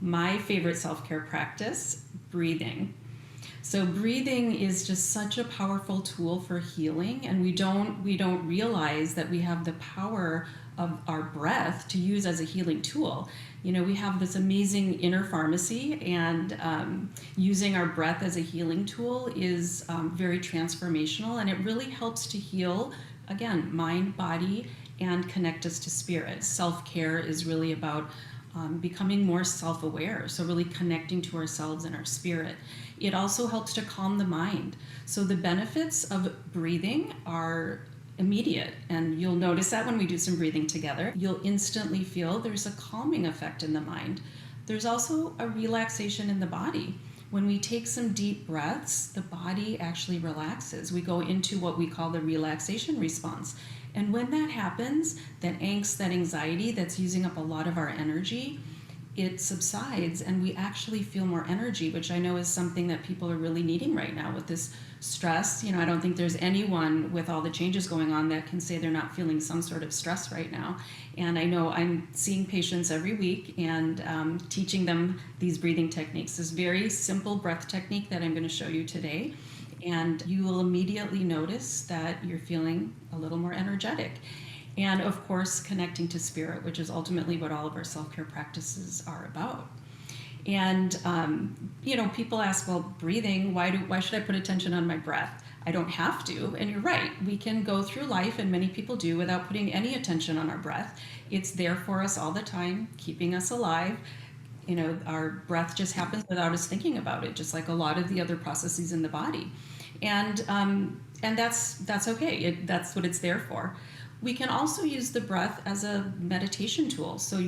my favorite self-care practice, breathing. So breathing is just such a powerful tool for healing, and we don't realize that we have the power of our breath to use as a healing tool. We have this amazing inner pharmacy, and using our breath as a healing tool is very transformational, and it really helps to heal, again, mind, body, and connect us to spirit. Self-care is really about becoming more self-aware, so really connecting to ourselves and our spirit. It also helps to calm the mind. So the benefits of breathing are immediate, and you'll notice that when we do some breathing together, you'll instantly feel there's a calming effect in the mind. There's also a relaxation in the body. When we take some deep breaths, the body actually relaxes. We go into what we call the relaxation response. And when that happens, that angst, that anxiety that's using up a lot of our energy, it subsides, and we actually feel more energy, which I know is something that people are really needing right now with this stress. I don't think there's anyone with all the changes going on that can say they're not feeling some sort of stress right now. And I know I'm seeing patients every week and teaching them these breathing techniques, this very simple breath technique that I'm going to show you today. And you will immediately notice that you're feeling a little more energetic. And of course, connecting to spirit, which is ultimately what all of our self-care practices are about. And people ask, well, breathing, why should I put attention on my breath? I don't have to. And you're right, we can go through life, and many people do, without putting any attention on our breath. It's there for us all the time, keeping us alive. Our breath just happens without us thinking about it, just like a lot of the other processes in the body. And that's okay. That's what it's there for. We can also use the breath as a meditation tool. So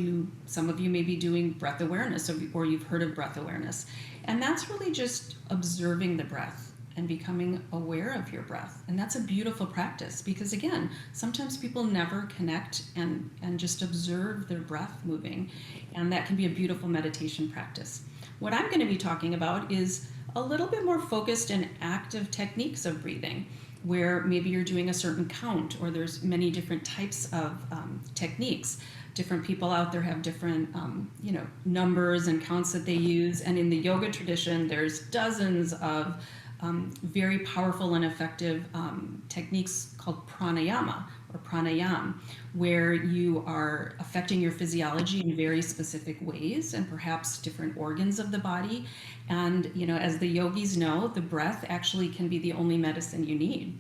some of you may be doing breath awareness, or you've heard of breath awareness. And that's really just observing the breath and becoming aware of your breath. And that's a beautiful practice because, again, sometimes people never connect and just observe their breath moving. And that can be a beautiful meditation practice. What I'm going to be talking about is a little bit more focused and active techniques of breathing, where maybe you're doing a certain count, or there's many different types of techniques. Different people out there have different numbers and counts that they use. And in the yoga tradition, there's dozens of very powerful and effective techniques called pranayama or pranayam, where you are affecting your physiology in very specific ways and perhaps different organs of the body. And as the yogis know, the breath actually can be the only medicine you need.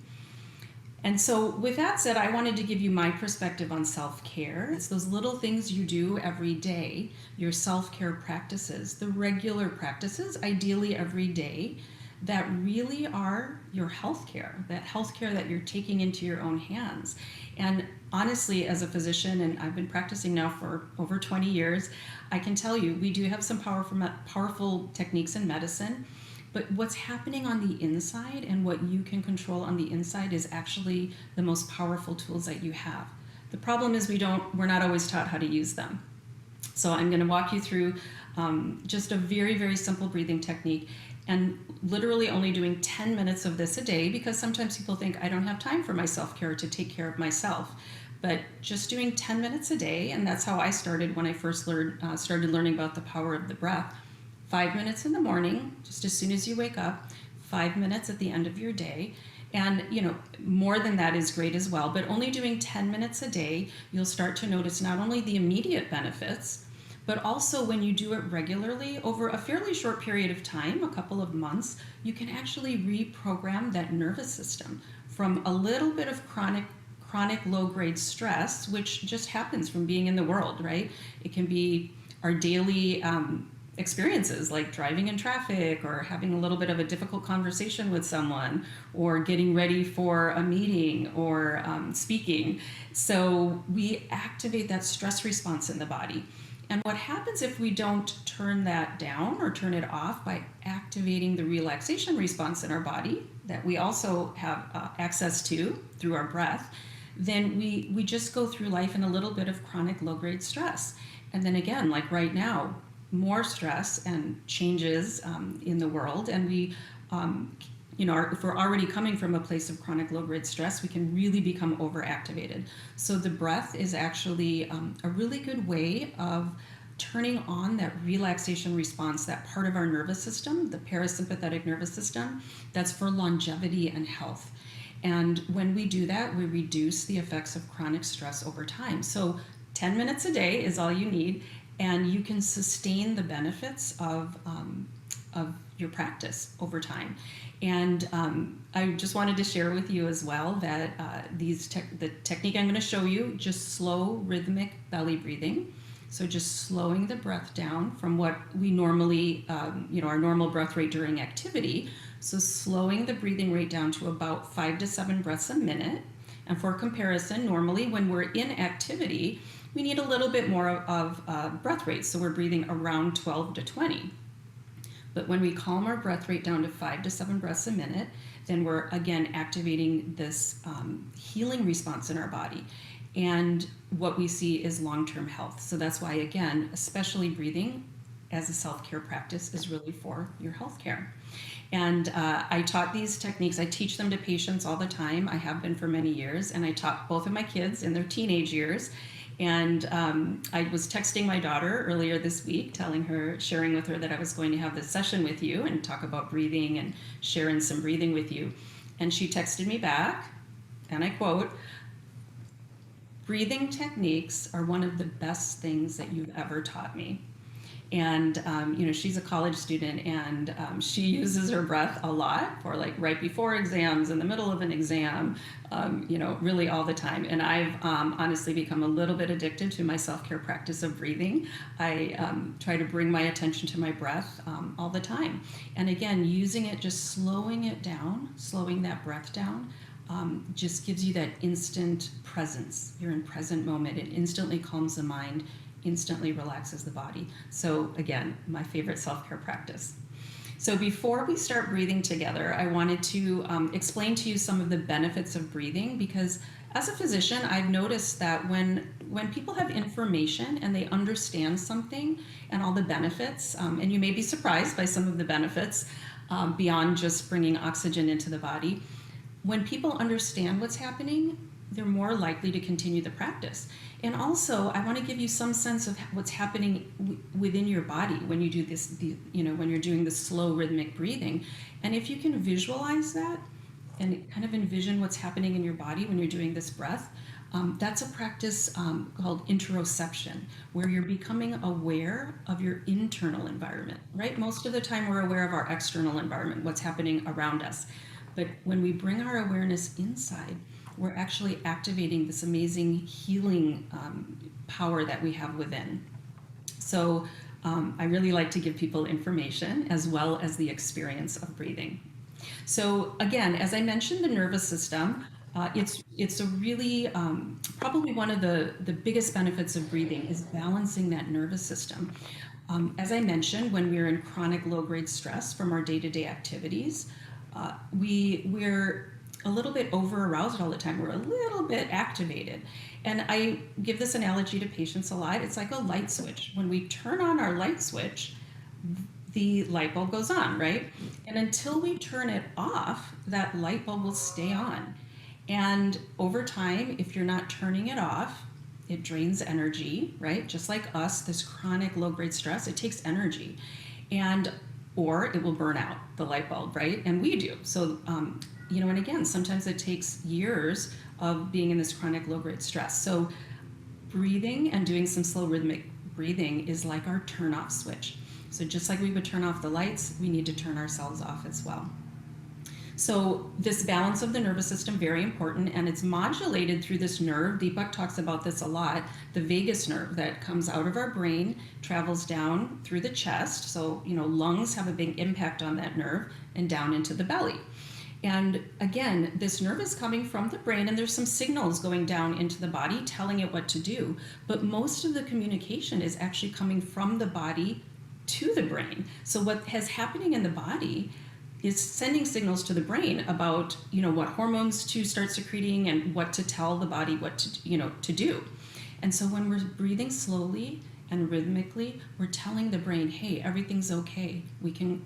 And so with that said, I wanted to give you my perspective on self-care. It's those little things you do every day, your self-care practices, the regular practices, ideally every day, that really are your healthcare, that healthcare that you're taking into your own hands. And honestly, as a physician, and I've been practicing now for over 20 years, I can tell you we do have some powerful techniques in medicine, but what's happening on the inside and what you can control on the inside is actually the most powerful tools that you have. The problem is we're not always taught how to use them. So I'm going to walk you through just a very, very simple breathing technique, and literally only doing 10 minutes of this a day, because sometimes people think I don't have time for my self-care to take care of myself. But just doing 10 minutes a day, and that's how I started when I first started learning about the power of the breath. 5 minutes in the morning, just as soon as you wake up, 5 minutes at the end of your day. And more than that is great as well, but only doing 10 minutes a day, you'll start to notice not only the immediate benefits, but also when you do it regularly over a fairly short period of time, a couple of months, you can actually reprogram that nervous system from a little bit of chronic low-grade stress, which just happens from being in the world, right? It can be our daily experiences, like driving in traffic, or having a little bit of a difficult conversation with someone, or getting ready for a meeting, or speaking. So we activate that stress response in the body. And what happens if we don't turn that down or turn it off by activating the relaxation response in our body that we also have access to through our breath, then we just go through life in a little bit of chronic low-grade stress. And then again, like right now, more stress and changes in the world, and we if we're already coming from a place of chronic low-grade stress, we can really become overactivated. So the breath is actually a really good way of turning on that relaxation response, that part of our nervous system, the parasympathetic nervous system, that's for longevity and health. And when we do that, we reduce the effects of chronic stress over time. So 10 minutes a day is all you need, and you can sustain the benefits of your practice over time. And I just wanted to share with you as well that the technique I'm going to show you, just slow rhythmic belly breathing. So just slowing the breath down from what we normally, our normal breath rate during activity. So slowing the breathing rate down to about 5 to 7 breaths a minute. And for comparison, normally when we're in activity, we need a little bit more of breath rate. So we're breathing around 12 to 20. But when we calm our breath rate down to 5 to 7 breaths a minute, then we're again activating this healing response in our body. And what we see is long-term health. So that's why, again, especially breathing as a self-care practice is really for your healthcare. And I taught these techniques. I teach them to patients all the time. I have been for many years. And I taught both of my kids in their teenage years. And I was texting my daughter earlier this week, sharing with her that I was going to have this session with you and talk about breathing and sharing some breathing with you. And she texted me back, and I quote, "Breathing techniques are one of the best things that you've ever taught me." And, she's a college student, and she uses her breath a lot for like right before exams, in the middle of an exam, really all the time. And I've honestly become a little bit addicted to my self-care practice of breathing. I try to bring my attention to my breath all the time. And again, using it, just slowing it down, slowing that breath down, just gives you that instant presence. You're in present moment. It instantly calms the mind, instantly relaxes the body. So again, my favorite self-care practice. So before we start breathing together, I wanted to explain to you some of the benefits of breathing, because as a physician, I've noticed that when people have information and they understand something and all the benefits, and you may be surprised by some of the benefits beyond just bringing oxygen into the body, when people understand what's happening, they're more likely to continue the practice. And also, I want to give you some sense of what's happening within your body when you do this, when you're doing the slow rhythmic breathing. And if you can visualize that and kind of envision what's happening in your body when you're doing this breath, that's a practice called interoception, where you're becoming aware of your internal environment, right? Most of the time we're aware of our external environment, what's happening around us. But when we bring our awareness inside, we're actually activating this amazing healing power that we have within. So I really like to give people information as well as the experience of breathing. So again, as I mentioned, the nervous system, it's a really, probably one of the biggest benefits of breathing is balancing that nervous system. As I mentioned, when we're in chronic low-grade stress from our day-to-day activities, we're a little bit over-aroused all the time. We're a little bit activated. And I give this analogy to patients a lot. It's like a light switch. When we turn on our light switch, the light bulb goes on, right? And until we turn it off, that light bulb will stay on. And over time, if you're not turning it off, it drains energy, right? Just like us, this chronic low-grade stress, it takes energy. Or it will burn out, the light bulb, right? And we do. So, and again, sometimes it takes years of being in this chronic low-grade stress. So breathing and doing some slow rhythmic breathing is like our turn-off switch. So just like we would turn off the lights, we need to turn ourselves off as well. So this balance of the nervous system, very important, and it's modulated through this nerve. Deepak talks about this a lot, the vagus nerve that comes out of our brain, travels down through the chest. So, lungs have a big impact on that nerve and down into the belly. And again, this nerve is coming from the brain, and there's some signals going down into the body telling it what to do. But most of the communication is actually coming from the body to the brain. So what is happening in the body is sending signals to the brain about, what hormones to start secreting and what to tell the body what to do. And so when we're breathing slowly and rhythmically, we're telling the brain, hey, everything's okay. We can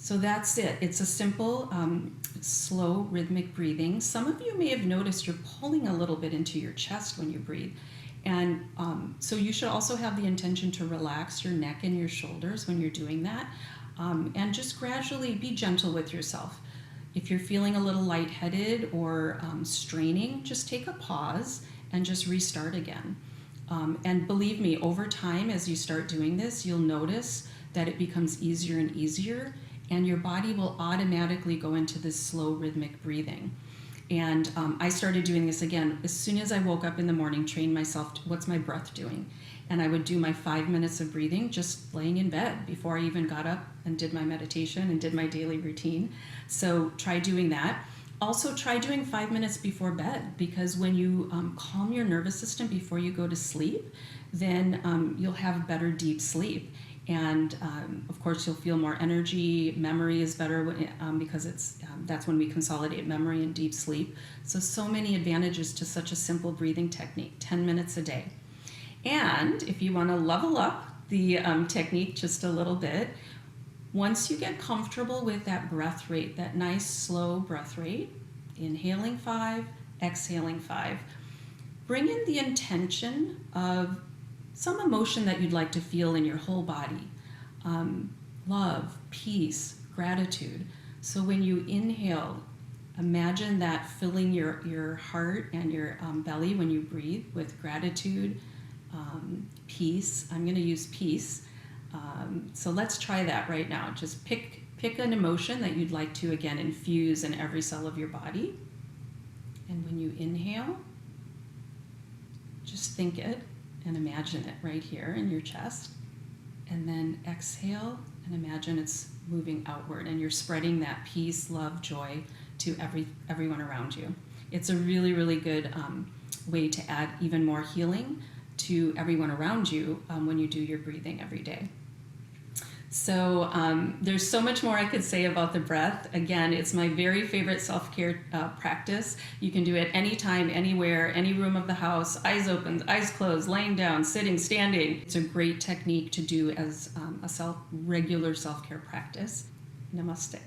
So that's it. It's a simple, slow, rhythmic breathing. Some of you may have noticed you're pulling a little bit into your chest when you breathe. And so you should also have the intention to relax your neck and your shoulders when you're doing that. And just gradually be gentle with yourself. If you're feeling a little lightheaded or straining, just take a pause and just restart again. And believe me, over time, as you start doing this, you'll notice that it becomes easier and easier, and your body will automatically go into this slow rhythmic breathing. And I started doing this again as soon as I woke up in the morning, trained myself to, what's my breath doing? And I would do my 5 minutes of breathing just laying in bed before I even got up and did my meditation and did my daily routine. So try doing that. Also try doing 5 minutes before bed, because when you calm your nervous system before you go to sleep, then you'll have better deep sleep. And of course, you'll feel more energy. Memory is better because that's when we consolidate memory and deep sleep. So many advantages to such a simple breathing technique, 10 minutes a day. And if you want to level up the technique just a little bit, once you get comfortable with that breath rate, that nice slow breath rate, inhaling 5, exhaling 5, bring in the intention of some emotion that you'd like to feel in your whole body. Love, peace, gratitude. So when you inhale, imagine that filling your heart and your belly when you breathe with gratitude, peace. I'm going to use peace. So let's try that right now. Just pick an emotion that you'd like to, again, infuse in every cell of your body. And when you inhale, just think it and imagine it right here in your chest. And then exhale and imagine it's moving outward and you're spreading that peace, love, joy to everyone around you. It's a really, really good way to add even more healing to everyone around you when you do your breathing every day. So there's so much more I could say about the breath. Again, it's my very favorite self-care practice. You can do it anytime, anywhere, any room of the house, eyes open, eyes closed, laying down, sitting, standing. It's a great technique to do as a regular self-care practice. Namaste.